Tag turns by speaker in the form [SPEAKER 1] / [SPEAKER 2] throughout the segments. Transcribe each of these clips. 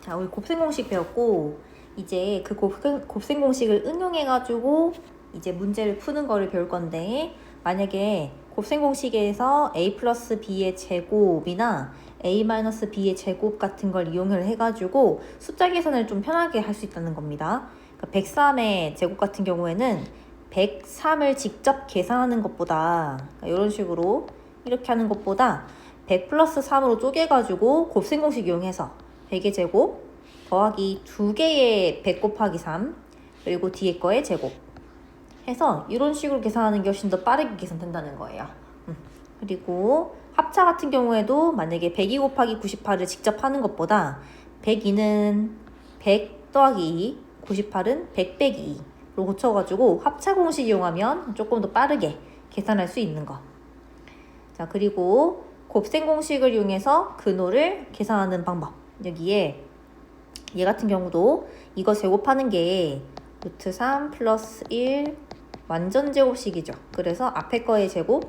[SPEAKER 1] 자, 우리 곱셈 공식 배웠고 이제 그 곱셈 공식을 응용해가지고 이제 문제를 푸는 거를 배울 건데, 만약에 곱셈 공식에서 a 플러스 b의 제곱이나 a 마이너스 b의 제곱 같은 걸 이용을 해가지고 숫자 계산을 좀 편하게 할 수 있다는 겁니다. 그러니까 103의 제곱 같은 경우에는 103을 직접 계산하는 것보다, 그러니까 이런 식으로 이렇게 하는 것보다 100 플러스 3으로 쪼개가지고 곱셈 공식 이용해서 100의 제곱 더하기 2개의 100 곱하기 3 그리고 뒤에 거의 제곱 해서 이런 식으로 계산하는 게 훨씬 더 빠르게 계산된다는 거예요. 그리고 합차 같은 경우에도 만약에 102 곱하기 98을 직접 하는 것보다 102는 100 더하기 2, 98은 100 빼기 2로 고쳐가지고 합차 공식 이용하면 조금 더 빠르게 계산할 수 있는 거. 자, 그리고 곱셈 공식을 이용해서 근호를 계산하는 방법. 여기에 얘 같은 경우도 이거 제곱하는 게 루트 3 플러스 1 완전 제곱식이죠. 그래서 앞에 거의 제곱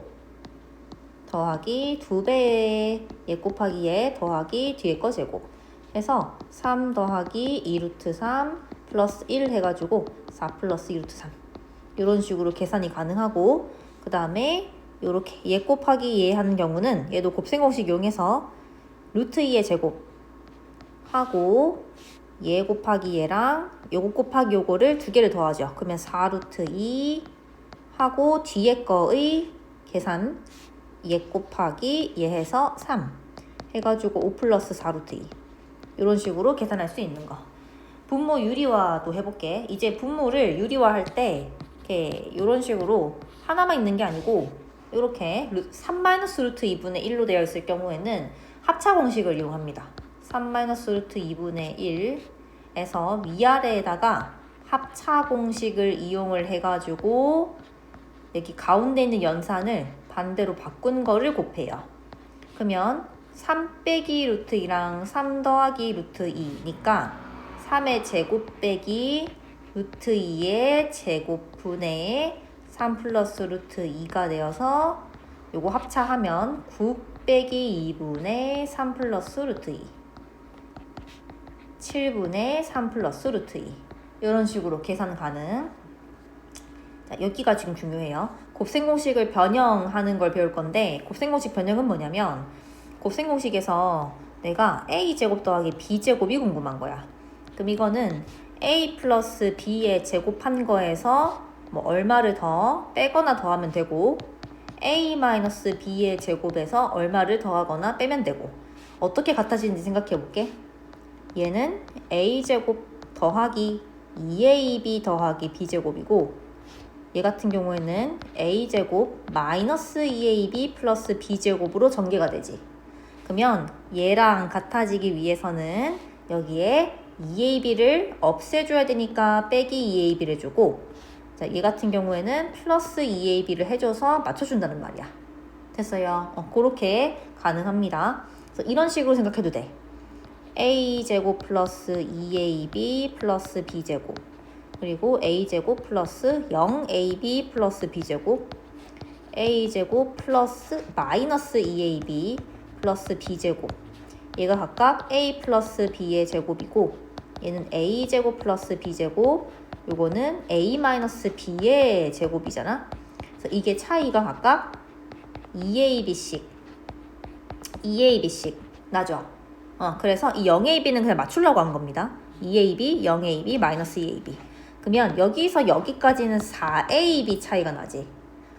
[SPEAKER 1] 더하기 2배의 얘 곱하기 얘 더하기 뒤에 거 제곱 해서 3 더하기 2 루트 3 플러스 1 해가지고 4 플러스 2 루트 3 이런 식으로 계산이 가능하고, 그 다음에 요렇게 얘 곱하기 얘 하는 경우는 얘도 곱셈 공식 이용해서 루트 2의 제곱 하고 얘 곱하기 얘랑 요거 곱하기 요거를 두 개를 더하죠. 그러면 4 루트 2 하고 뒤에 거의 계산 얘 곱하기 얘 해서 3 해가지고 5 플러스 4 루트 2 이런 식으로 계산할 수 있는 거. 분모 유리화도 해볼게. 이제 분모를 유리화할 때 이렇게 이런 식으로 하나만 있는 게 아니고 이렇게 3 마이너스 루트 2분의 1로 되어 있을 경우에는 합차 공식을 이용합니다. 3 마이너스 루트 2분의 1에서 위아래에다가 합차 공식을 이용을 해가지고 여기 가운데 있는 연산을 반대로 바꾼 거를 곱해요. 그러면 3 빼기 루트 2랑 3 더하기 루트 2니까 3의 제곱 빼기 루트 2의 제곱분의 3 플러스 루트 2가 되어서 요거 합차하면 9 빼기 2분의 3 플러스 루트 2 7분의 3 플러스 루트 2 이런 식으로 계산 가능. 자, 여기가 지금 중요해요. 곱셈 공식을 변형하는 걸 배울 건데, 곱셈 공식 변형은 뭐냐면 곱셈 공식에서 내가 a제곱 더하기 b제곱이 궁금한 거야. 그럼 이거는 a 플러스 b의 제곱한 거에서 뭐 얼마를 더 빼거나 더하면 되고, a 마이너스 b의 제곱에서 얼마를 더하거나 빼면 되고, 어떻게 같아지는지 생각해 볼게. 얘는 a제곱 더하기 2ab 더하기 b제곱이고, 얘 같은 경우에는 a제곱 마이너스 2ab 플러스 b제곱으로 전개가 되지. 그러면 얘랑 같아지기 위해서는 여기에 2ab를 없애줘야 되니까 빼기 2ab를 해주고, 자, 얘 같은 경우에는 플러스 2ab를 해줘서 맞춰준다는 말이야. 됐어요? 그렇게 가능합니다. 그래서 이런 식으로 생각해도 돼. a제곱 플러스 2ab 플러스 b제곱 그리고 a제곱 플러스 0ab 플러스 b제곱 a제곱 플러스 마이너스 2ab 플러스 b제곱 얘가 각각 a 플러스 b의 제곱이고, 얘는 a제곱 플러스 b제곱 요거는 a 마이너스 b의 제곱이잖아. 그래서 이게 차이가 각각 2ab씩 나죠. 그래서 이 0ab는 그냥 맞추려고 한 겁니다. 2ab, 0ab, 마이너스 2ab. 그러면 여기서 여기까지는 4ab 차이가 나지.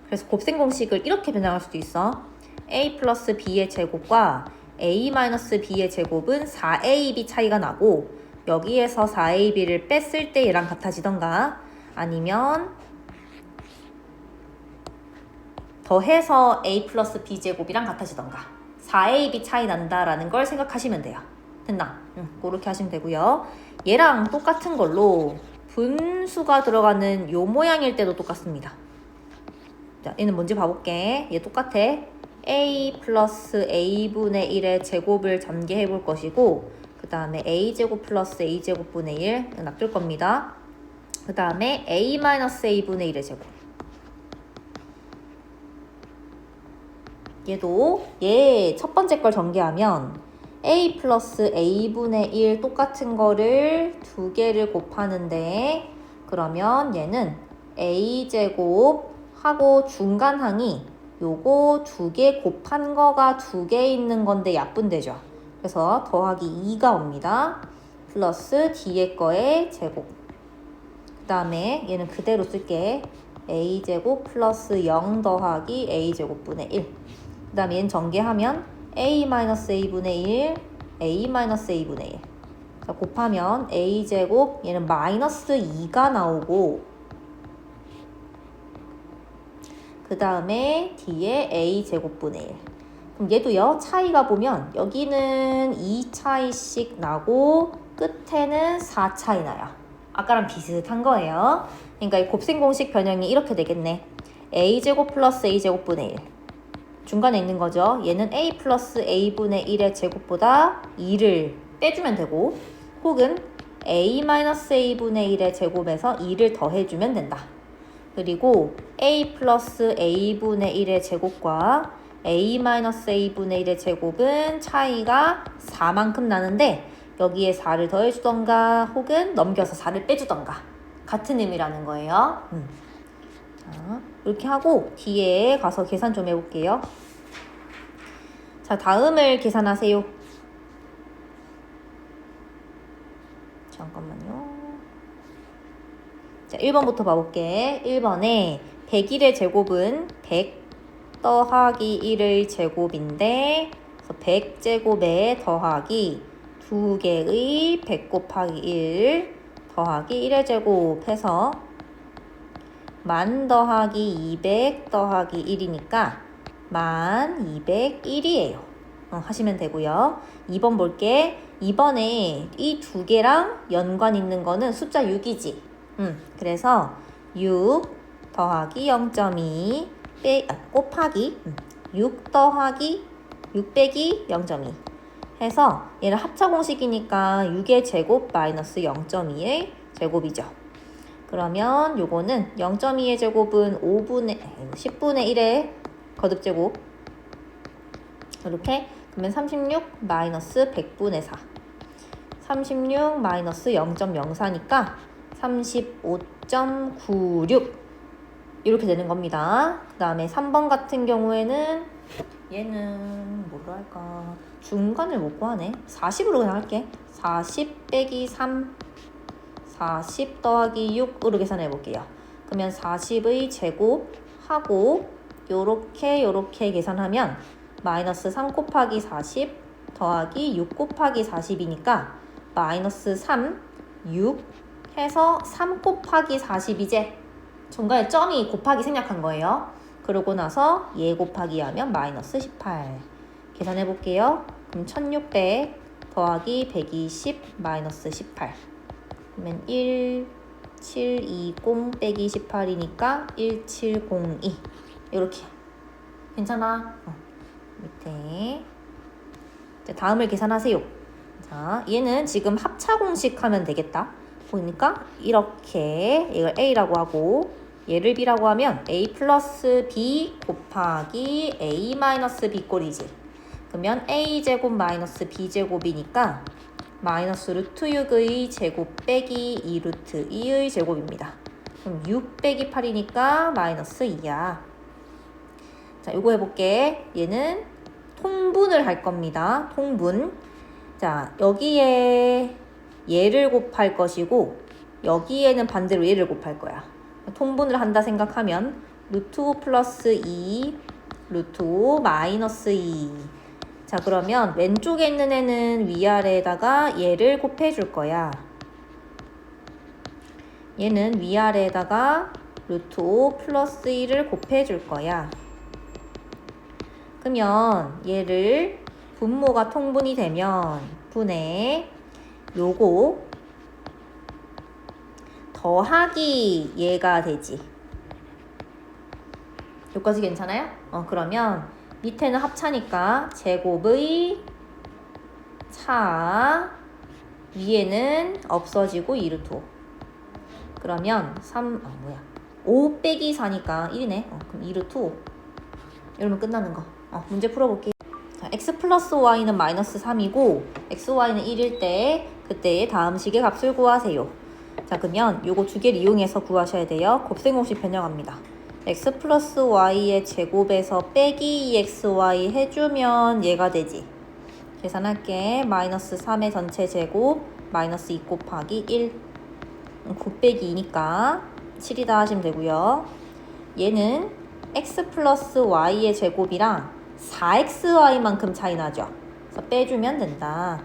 [SPEAKER 1] 그래서 곱셈 공식을 이렇게 변형할 수도 있어. a 플러스 b의 제곱과 a 마이너스 b의 제곱은 4ab 차이가 나고, 여기에서 4ab를 뺐을 때 얘랑 같아지던가, 아니면 더해서 a 플러스 b제곱이랑 같아지던가 4ab 차이 난다라는 걸 생각하시면 돼요. 됐나? 그렇게 하시면 되고요. 얘랑 똑같은 걸로 분수가 들어가는 요 모양일 때도 똑같습니다. 자, 얘는 뭔지 봐볼게. 얘 똑같아. a 플러스 a분의 1의 제곱을 전개해 볼 것이고, 그 다음에 a제곱 플러스 a제곱분의 1 놔둘 겁니다. 그 다음에 a 마이너스 a분의 1의 제곱. 얘도 얘 첫 번째 걸 전개하면 a 플러스 a분의 1 똑같은 거를 두 개를 곱하는데 그러면 얘는 a제곱 하고 중간항이 요거 두 개 곱한 거가 두 개 있는 건데 약분되죠. 그래서 더하기 2가 옵니다. 플러스 뒤에 거의 제곱. 그 다음에 얘는 그대로 쓸게. a제곱 플러스 0 더하기 a제곱분의 1. 그 다음에 얘는 전개하면 a-a분의 1, a-a분의 1. 자, 곱하면 a제곱, 얘는 마이너스 2가 나오고 그 다음에 뒤에 a제곱분의 1. 그럼 얘도요, 차이가 보면 여기는 2 차이씩 나고 끝에는 4 차이 나요. 아까랑 비슷한 거예요. 그러니까 이 곱셈공식 변형이 이렇게 되겠네. a제곱 플러스 a제곱분의 1. 중간에 있는 거죠. 얘는 a 플러스 a분의 1의 제곱보다 2를 빼주면 되고 혹은 a-a분의 1의 제곱에서 2를 더해주면 된다. 그리고 a 플러스 a분의 1의 제곱과 a-a분의 1의 제곱은 차이가 4만큼 나는데 여기에 4를 더해주던가 혹은 넘겨서 4를 빼주던가 같은 의미라는 거예요. 자, 이렇게 하고 뒤에 가서 계산 좀 해볼게요. 자, 다음을 계산하세요. 잠깐만요. 자, 1번부터 봐볼게. 1번에 101의 제곱은 100 더하기 1의 제곱인데 100제곱에 더하기 2개의 100 곱하기 1 더하기 1의 제곱 해서 1000 더하기 200 더하기 1이니까 1201이에요. 하시면 되고요. 2번 볼게. 2번에 이 두 개랑 연관 있는 거는 숫자 6이지. 그래서 6 더하기 0.2 곱하기 6 더하기 6 빼기 0.2 해서 얘는 합차공식이니까 6의 제곱 마이너스 0.2의 제곱이죠. 그러면 요거는 0.2의 제곱은 10분의 1의 거듭제곱 이렇게 그러면 36 마이너스 100분의 4 36 마이너스 0.04니까 35.96 이렇게 되는 겁니다. 그 다음에 3번 같은 경우에는 얘는 뭐로 할까? 중간을 못 구하네. 40으로 그냥 할게. 40 빼기 3 40 더하기 6으로 계산해 볼게요. 그러면 40의 제곱하고 요렇게 계산하면 마이너스 3 곱하기 40 더하기 6 곱하기 40이니까 마이너스 3, 6 해서 3 곱하기 40이제 중간에 점이 곱하기 생략한 거예요. 그러고 나서 얘 곱하기 하면 마이너스 18 계산해 볼게요. 그럼 1600 더하기 120 마이너스 18 그러면 1720 빼기 18이니까 1702 이렇게 괜찮아? 밑에 자, 다음을 계산하세요. 자, 얘는 지금 합차공식 하면 되겠다. 보니까 이렇게 이걸 a라고 하고 얘를 b라고 하면 a 플러스 b 곱하기 a 마이너스 b 꼴이지. 그러면 a제곱 마이너스 b제곱이니까 마이너스 루트 6의 제곱 빼기 2 루트 2의 제곱입니다. 그럼 6 빼기 8이니까 마이너스 2야. 자, 요거 해볼게. 얘는 통분을 할 겁니다. 통분. 자, 여기에 얘를 곱할 것이고 여기에는 반대로 얘를 곱할 거야. 통분을 한다 생각하면 루트 5 플러스 2 루트 5 마이너스 2 자, 그러면 왼쪽에 있는 애는 위아래에다가 얘를 곱해줄 거야. 얘는 위아래에다가 루트 5 플러스 2를 곱해줄 거야. 그러면 얘를 분모가 통분이 되면 분의 요거 더하기 얘가 되지. 여기까지 괜찮아요? 그러면 밑에는 합차니까 제곱의 차 위에는 없어지고 2루트 5 그러면 5 빼기 4니까 1이네. 그럼 2루트 5 이러면 끝나는 거. 문제 풀어볼게요. 자, x 플러스 y는 마이너스 3이고 xy는 1일 때 그때의 다음 식의 값을 구하세요. 자, 그러면 요거 두 개를 이용해서 구하셔야 돼요. 곱셈공식 변형합니다. x 플러스 y의 제곱에서 빼기 2xy 해주면 얘가 되지. 계산할게. 마이너스 3의 전체 제곱 마이너스 2 곱하기 1 곱빼기 2니까 7이다 하시면 되고요. 얘는 x 플러스 y의 제곱이랑 4xy만큼 차이 나죠. 그래서 빼주면 된다.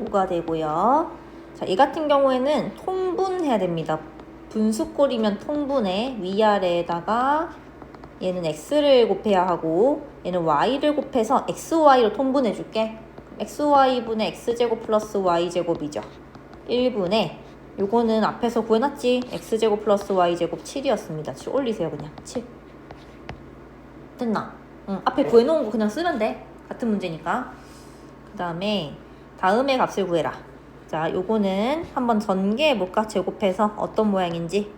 [SPEAKER 1] 오가 되고요. 자, 얘 같은 경우에는 통분해야 됩니다. 분수꼴이면 통분해. 위아래에다가 얘는 x를 곱해야 하고 얘는 y를 곱해서 xy로 통분해 줄게. xy분의 x제곱 플러스 y제곱이죠. 1분의 요거는 앞에서 구해놨지. x제곱 플러스 y제곱 7이었습니다. 7 올리세요. 그냥 7 됐나? 앞에 구해놓은 거 그냥 쓰면 돼. 같은 문제니까. 그 다음에 다음의 값을 구해라. 자, 요거는 한번 전개해볼까? 제곱해서 어떤 모양인지.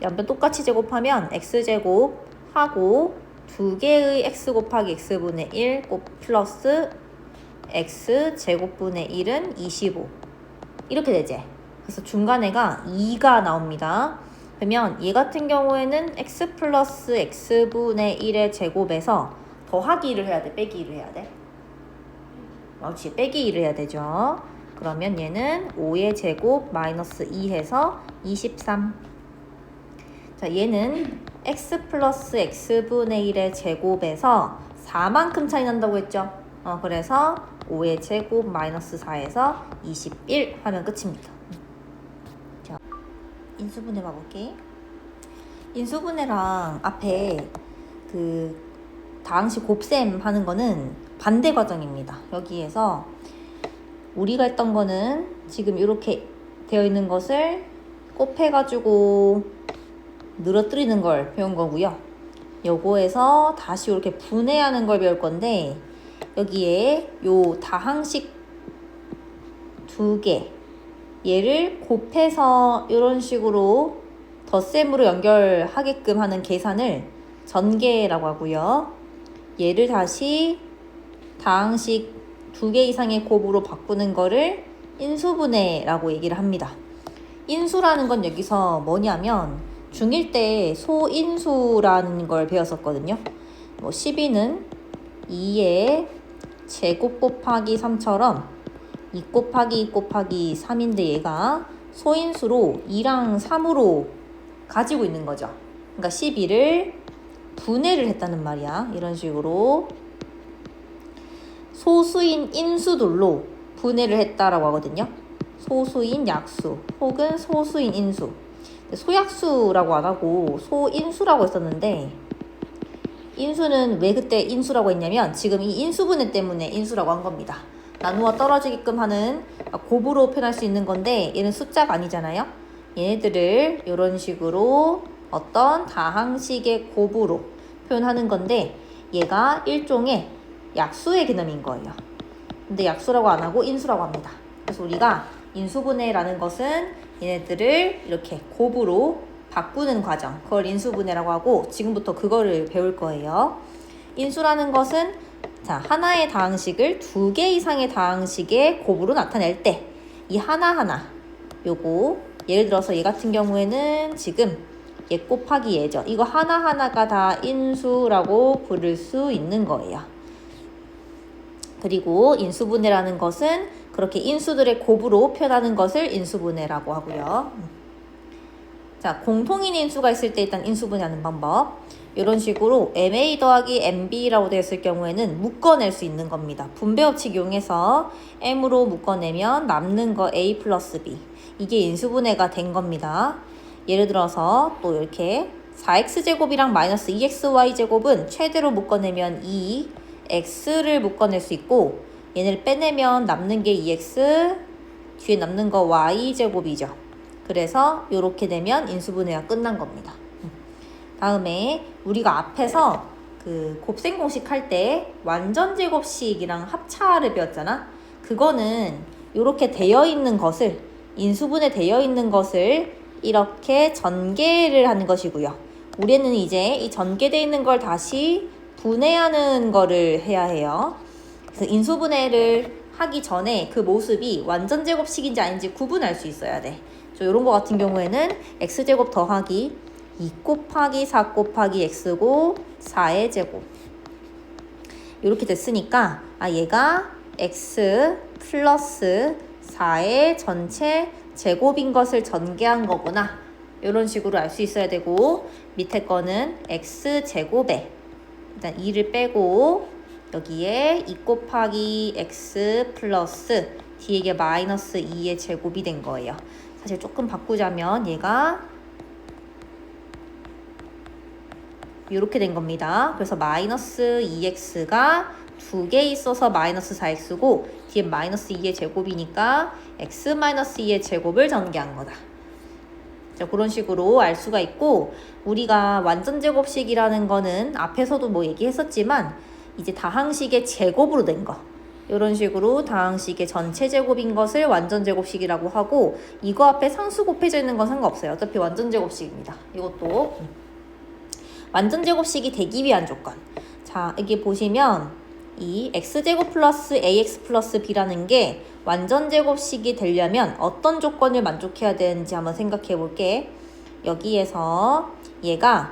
[SPEAKER 1] 양변 똑같이 제곱하면 x제곱 하고 두 개의 x 곱하기 x분의 1 플러스 x 제곱분의 1은 25 이렇게 되지. 그래서 중간에가 2가 나옵니다. 그러면 얘 같은 경우에는 x 플러스 x분의 1의 제곱에서 더하기를 해야 돼? 빼기를 해야 돼? 그렇지. 빼기를 해야 되죠. 그러면 얘는 5의 제곱 마이너스 2 해서 23. 자, 얘는 x 플러스 x분의 1의 제곱에서 4만큼 차이 난다고 했죠. 그래서 5의 제곱 마이너스 4에서 21 하면 끝입니다. 자, 인수분해 봐볼게. 인수분해랑 앞에 그 다항식 곱셈 하는 거는 반대 과정입니다. 여기에서 우리가 했던 거는 지금 이렇게 되어 있는 것을 곱해가지고 늘어뜨리는 걸 배운 거고요. 요거에서 다시 이렇게 분해하는 걸 배울 건데 여기에 요 다항식 두 개 얘를 곱해서 이런 식으로 덧셈으로 연결하게끔 하는 계산을 전개라고 하고요. 얘를 다시 다항식 두 개 이상의 곱으로 바꾸는 거를 인수분해라고 얘기를 합니다. 인수라는 건 여기서 뭐냐면 중1 때 소인수라는 걸 배웠었거든요. 12는 2의 제곱 곱하기 3처럼 2 곱하기 2 곱하기 3인데 얘가 소인수로 2랑 3으로 가지고 있는 거죠. 그러니까 12를 분해를 했다는 말이야. 이런 식으로 소수인 인수들로 분해를 했다라고 하거든요. 소수인 약수 혹은 소수인 인수. 소약수라고 안 하고 소인수라고 했었는데 인수는 왜 그때 인수라고 했냐면 지금 이 인수분해 때문에 인수라고 한 겁니다. 나누어 떨어지게끔 하는 곱으로 표현할 수 있는 건데 얘는 숫자가 아니잖아요. 얘네들을 이런 식으로 어떤 다항식의 곱으로 표현하는 건데 얘가 일종의 약수의 개념인 거예요. 근데 약수라고 안 하고 인수라고 합니다. 그래서 우리가 인수분해라는 것은 얘네들을 이렇게 곱으로 바꾸는 과정, 그걸 인수분해라고 하고 지금부터 그거를 배울 거예요. 인수라는 것은 자, 하나의 다항식을 두 개 이상의 다항식의 곱으로 나타낼 때 이 하나하나 요거 예를 들어서 얘 같은 경우에는 지금 얘 곱하기 얘죠. 이거 하나하나가 다 인수라고 부를 수 있는 거예요. 그리고 인수분해라는 것은 그렇게 인수들의 곱으로 표현하는 것을 인수분해라고 하고요. 자, 공통인 인수가 있을 때 일단 인수분해하는 방법. 이런 식으로 MA 더하기 MB라고 되어 있을 경우에는 묶어낼 수 있는 겁니다. 분배법칙 이용해서 M으로 묶어내면 남는 거 A 플러스 B. 이게 인수분해가 된 겁니다. 예를 들어서 또 이렇게 4x제곱이랑 마이너스 2xy제곱은 최대로 묶어내면 2x를 묶어낼 수 있고 얘네를 빼내면 남는 게 2x, 뒤에 남는 거 y제곱이죠. 그래서 이렇게 되면 인수분해가 끝난 겁니다. 다음에 우리가 앞에서 그 곱셈 공식 할 때 완전제곱식이랑 합차를 배웠잖아. 그거는 이렇게 되어 있는 것을 인수분해 되어 있는 것을 이렇게 전개를 하는 것이고요. 우리는 이제 이 전개되어 있는 걸 다시 분해하는 거를 해야 해요. 그래서 인수분해를 하기 전에 그 모습이 완전 제곱식인지 아닌지 구분할 수 있어야 돼. 이런 거 같은 경우에는 x제곱 더하기 2 곱하기 4 곱하기 x고 4의 제곱. 이렇게 됐으니까 얘가 x 플러스 4의 전체 제곱인 것을 전개한 거구나. 이런 식으로 알 수 있어야 되고, 밑에 거는 x제곱에 일단 2를 빼고 여기에 2 곱하기 x 플러스 뒤에 이게 마이너스 2의 제곱이 된 거예요. 사실 조금 바꾸자면 얘가 이렇게 된 겁니다. 그래서 마이너스 2x가 2개 있어서 마이너스 4x고 뒤에 마이너스 2의 제곱이니까 x 마이너스 2의 제곱을 전개한 거다. 자, 그런 식으로 알 수가 있고, 우리가 완전 제곱식이라는 거는 앞에서도 뭐 얘기했었지만 이제 다항식의 제곱으로 된 거, 이런 식으로 다항식의 전체 제곱인 것을 완전 제곱식이라고 하고, 이거 앞에 상수 곱해져 있는 건 상관없어요. 어차피 완전 제곱식입니다. 이것도 완전 제곱식이 되기 위한 조건. 자, 여기 보시면 이 x제곱 플러스 ax 플러스 b라는 게 완전 제곱식이 되려면 어떤 조건을 만족해야 되는지 한번 생각해 볼게. 여기에서 얘가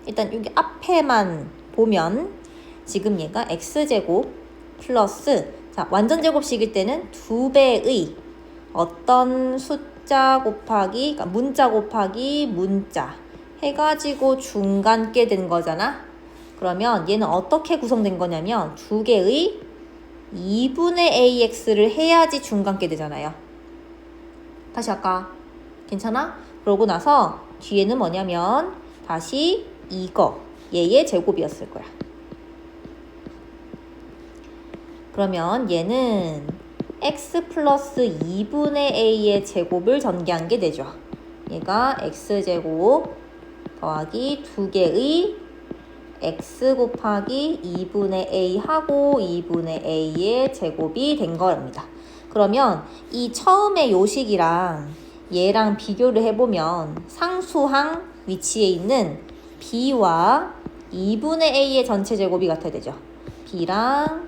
[SPEAKER 1] 일단 여기 앞에만 보면 지금 얘가 x제곱 플러스, 자, 완전 제곱식일 때는 2배의 어떤 숫자 곱하기, 그러니까 문자 곱하기 문자 해가지고 중간께 된 거잖아. 그러면 얘는 어떻게 구성된 거냐면 2개의 2분의 ax를 해야지 중간께 되잖아요. 다시 할까? 괜찮아? 그러고 나서 뒤에는 뭐냐면 다시 이거 얘의 제곱이었을 거야. 그러면 얘는 x 플러스 2분의 a의 제곱을 전개한 게 되죠. 얘가 x제곱 더하기 2개의 x 곱하기 2분의 a 하고 2분의 a의 제곱이 된 겁니다. 그러면 이 처음의 요식이랑 얘랑 비교를 해보면 상수항 위치에 있는 b와 2분의 a의 전체 제곱이 같아야 되죠. b랑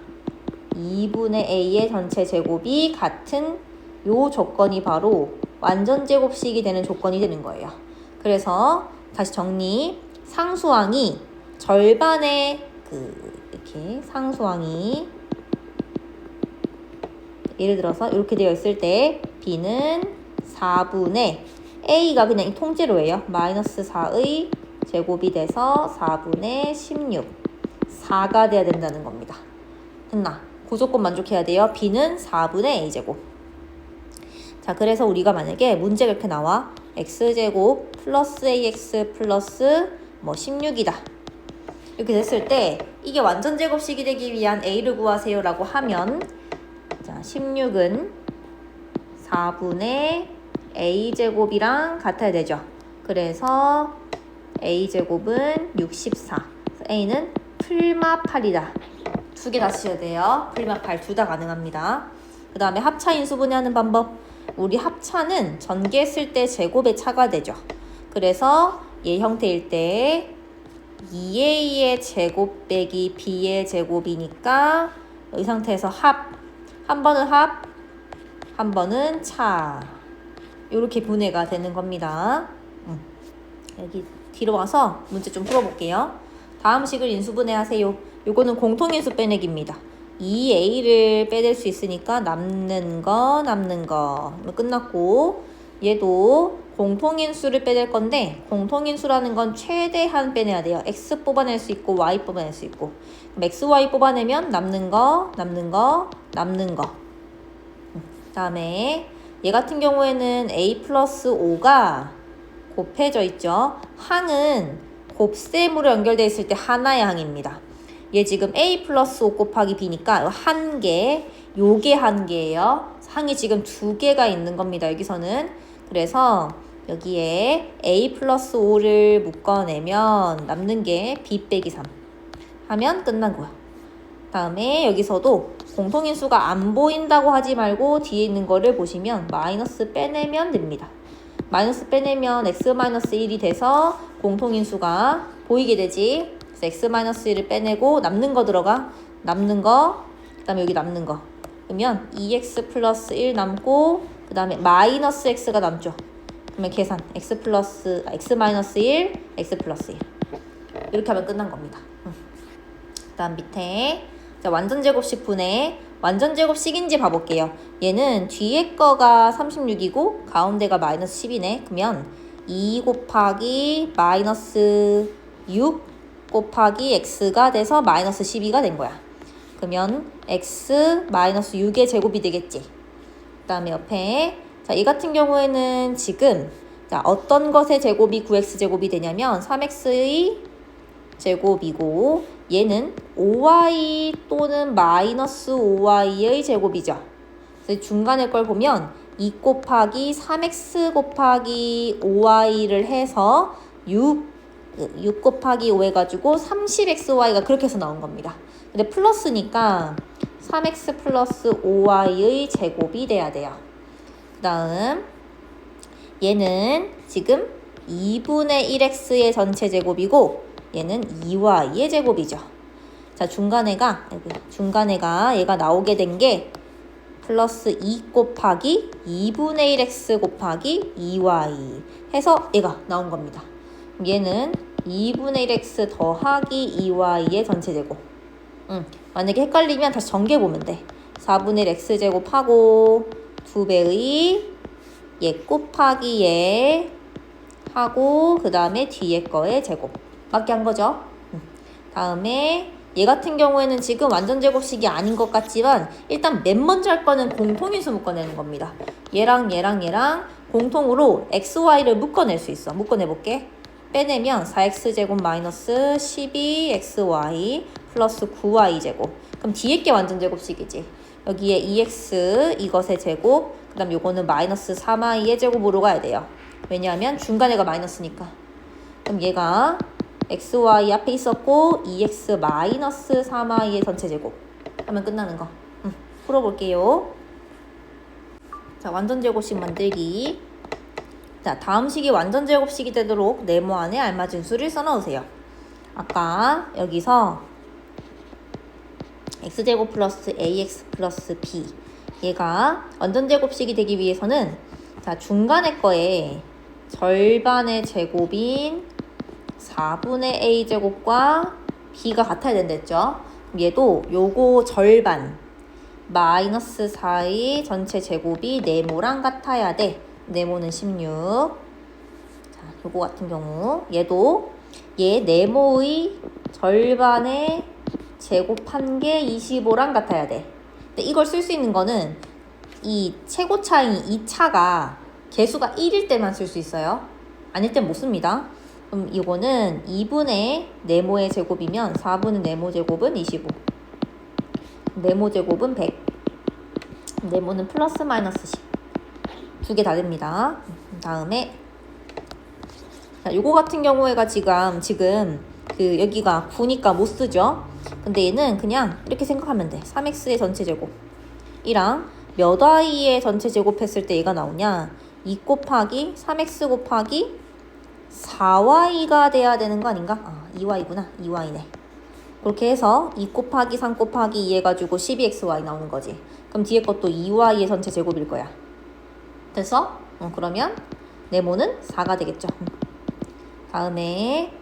[SPEAKER 1] 2분의 a의 전체 제곱이 같은 요 조건이 바로 완전 제곱식이 되는 조건이 되는 거예요. 그래서 다시 정리, 상수항이 절반의 이렇게 상수항이 예를 들어서 이렇게 되어 있을 때 b는 4분의 a가 그냥 이 통째로예요. 마이너스 4의 제곱이 돼서 4분의 16 4가 돼야 된다는 겁니다. 됐나? 그 조건 만족해야 돼요. b는 4분의 a제곱. 자, 그래서 우리가 만약에 문제가 이렇게 나와 x제곱 플러스 ax 플러스 16이다. 이렇게 됐을 때 이게 완전 제곱식이 되기 위한 a를 구하세요 라고 하면, 자, 16은 4분의 a제곱이랑 같아야 되죠. 그래서 a제곱은 64. a는 풀마 8이다. 두 개 다 쓰셔야 돼요. 풀마 8 둘 다 가능합니다. 그 다음에 합차 인수분해하는 방법. 우리 합차는 전개했을 때 제곱의 차가 되죠. 그래서 얘 형태일 때 2a의 제곱 빼기 b의 제곱이니까 이 상태에서 한 번은 합, 한 번은 차. 이렇게 분해가 되는 겁니다. 여기 뒤로 와서 문제 좀 풀어볼게요. 다음 식을 인수분해하세요. 요거는 공통인수 빼내기입니다. 2a를 빼낼 수 있으니까 남는 거 끝났고, 얘도 공통인수를 빼낼 건데 공통인수라는 건 최대한 빼내야 돼요. x 뽑아낼 수 있고 y 뽑아낼 수 있고, 그럼 x, y 뽑아내면 남는 거 다음에 얘 같은 경우에는 a 플러스 5가 곱해져 있죠. 항은 곱셈으로 연결되어 있을 때 하나의 항입니다. 얘 지금 a 플러스 5 곱하기 b니까 한 개, 요게 한 개예요. 항이 지금 두 개가 있는 겁니다. 여기서는. 그래서 여기에 a 플러스 5를 묶어내면 남는 게 b 빼기 3 하면 끝난 거야. 다음에 여기서도 공통인수가 안 보인다고 하지 말고 뒤에 있는 거를 보시면 마이너스 빼내면 됩니다. 마이너스 빼내면 x-1이 돼서 공통인수가 보이게 되지. 그래서 x-1을 빼내고 남는 거 들어가. 남는 거, 그 다음에 여기 남는 거. 그러면 2x 플러스 1 남고 그 다음에 마이너스 x가 남죠. 그러면 계산 x 마이너스 1, x 플러스 1 이렇게 하면 끝난 겁니다. 그 다음 밑에 자, 완전제곱식 분해 완전제곱식인지 봐볼게요. 얘는 뒤에 거가 36이고 가운데가 마이너스 10이네. 그러면 2 곱하기 마이너스 6 곱하기 x가 돼서 마이너스 12가 된 거야. 그러면 x 마이너스 6의 제곱이 되겠지. 그 다음에 옆에 자, 이 같은 경우에는 지금 자, 어떤 것의 제곱이 9x제곱이 되냐면 3x의 제곱이고 얘는 5y 또는 마이너스 5y의 제곱이죠. 그래서 중간에 걸 보면 2 곱하기 3x 곱하기 5y를 해서 6 곱하기 5 해가지고 30xy가 그렇게 해서 나온 겁니다. 근데 플러스니까 3x 플러스 5y의 제곱이 돼야 돼요. 그 다음 얘는 지금 2분의 1x의 전체 제곱이고 얘는 2y의 제곱이죠. 자, 중간에가 얘가 나오게 된 게 플러스 2 곱하기 2분의 1x 곱하기 2y 해서 얘가 나온 겁니다. 얘는 2분의 1x 더하기 2y의 전체 제곱. 만약에 헷갈리면 다시 전개해보면 돼. 4분의 1 x제곱하고 2배의 얘 곱하기 얘 하고 그 다음에 뒤에 거의 제곱 맞게 한 거죠. 다음에 얘 같은 경우에는 지금 완전제곱식이 아닌 것 같지만 일단 맨 먼저 할 거는 공통인수 묶어내는 겁니다. 얘랑 공통으로 xy를 묶어낼 수 있어. 묶어내볼게. 빼내면 4x제곱 마이너스 12xy 플러스 9y제곱. 그럼 뒤에 게 완전제곱식이지. 여기에 2x 이것의 제곱, 그 다음 요거는 마이너스 3y의 제곱으로 가야 돼요. 왜냐하면 중간에가 마이너스니까. 그럼 얘가 xy 앞에 있었고 2x 마이너스 3y의 전체 제곱 하면 끝나는 거. 풀어볼게요. 자, 완전제곱식 만들기. 자, 다음 식이 완전제곱식이 되도록 네모 안에 알맞은 수를 써넣으세요. 아까 여기서 x제곱 플러스 ax 플러스 b 얘가 완전제곱식이 되기 위해서는 자, 중간에 거에 절반의 제곱인 4분의 a제곱과 b가 같아야 된댔죠. 얘도 요거 절반 마이너스 4의 전체 제곱이 네모랑 같아야 돼. 네모는 16. 자, 요거 같은 경우 얘도 얘 네모의 절반의 제곱한 게 25랑 같아야 돼. 근데 이걸 쓸 수 있는 거는 이 최고차인 이 차가 개수가 1일 때만 쓸 수 있어요. 아닐 땐 못 씁니다. 그럼 이거는 2분의 네모의 제곱이면 4분의 네모 제곱은 25. 네모 제곱은 100. 네모는 플러스 마이너스 10. 두 개 다 됩니다. 다음에 자, 요거 같은 경우에가 지금 그 여기가 9니까 못 쓰죠. 근데 얘는 그냥 이렇게 생각하면 돼. 3x의 전체 제곱 이랑 몇 y의 전체 제곱 했을 때 얘가 나오냐? 2 곱하기 3x 곱하기 4y가 돼야 되는 거 아닌가? 2y구나. 2y네. 그렇게 해서 2 곱하기 3 곱하기 2 해가지고 12xy 나오는 거지. 그럼 뒤에 것도 2y의 전체 제곱일 거야. 됐어? 그러면 네모는 4가 되겠죠. 다음에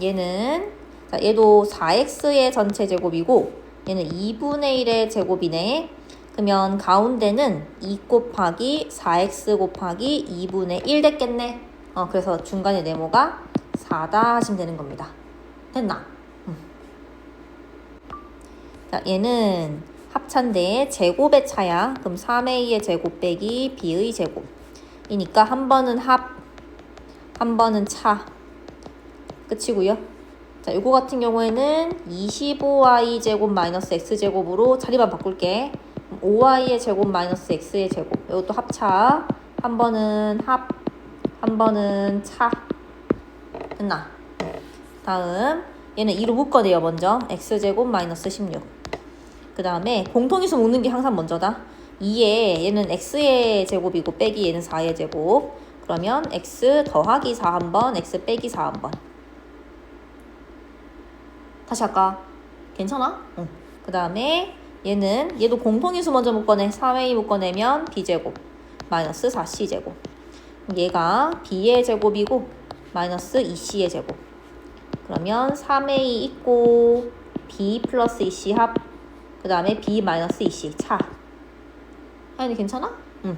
[SPEAKER 1] 얘는 자, 얘도 4x의 전체 제곱이고 얘는 2분의 1의 제곱이네. 그러면 가운데는 2 곱하기 4x 곱하기 2분의 1 됐겠네. 그래서 중간에 네모가 4다 하시면 되는 겁니다. 됐나? 자, 얘는 합차인데 제곱의 차야. 그럼 3a의 제곱 빼기 b의 제곱. 이니까 한 번은 합, 한 번은 차. 끝이고요. 자, 요거 같은 경우에는 25y 제곱 마이너스 x 제곱으로 자리만 바꿀게. 5y의 제곱 마이너스 x의 제곱. 이것도 합차. 한 번은 합, 한 번은 차. 됐나? 다음 얘는 2로 묶어내요. 먼저 x제곱 마이너스 16. 그 다음에 공통인수 묶는 게 항상 먼저다. 2에 얘는 x의 제곱이고 빼기 얘는 4의 제곱. 그러면 x 더하기 4 한 번, x 빼기 4 한 번. 다시 할까? 괜찮아? 응. 그 다음에 얘도 공통인수 먼저 묶어내. 3a 묶어내면 b제곱 마이너스 4c제곱. 얘가 b의 제곱이고 마이너스 2c의 제곱. 그러면 3a 있고 b 플러스 2c 합. 그 다음에 b 마이너스 2c 차. 하연이 괜찮아? 응.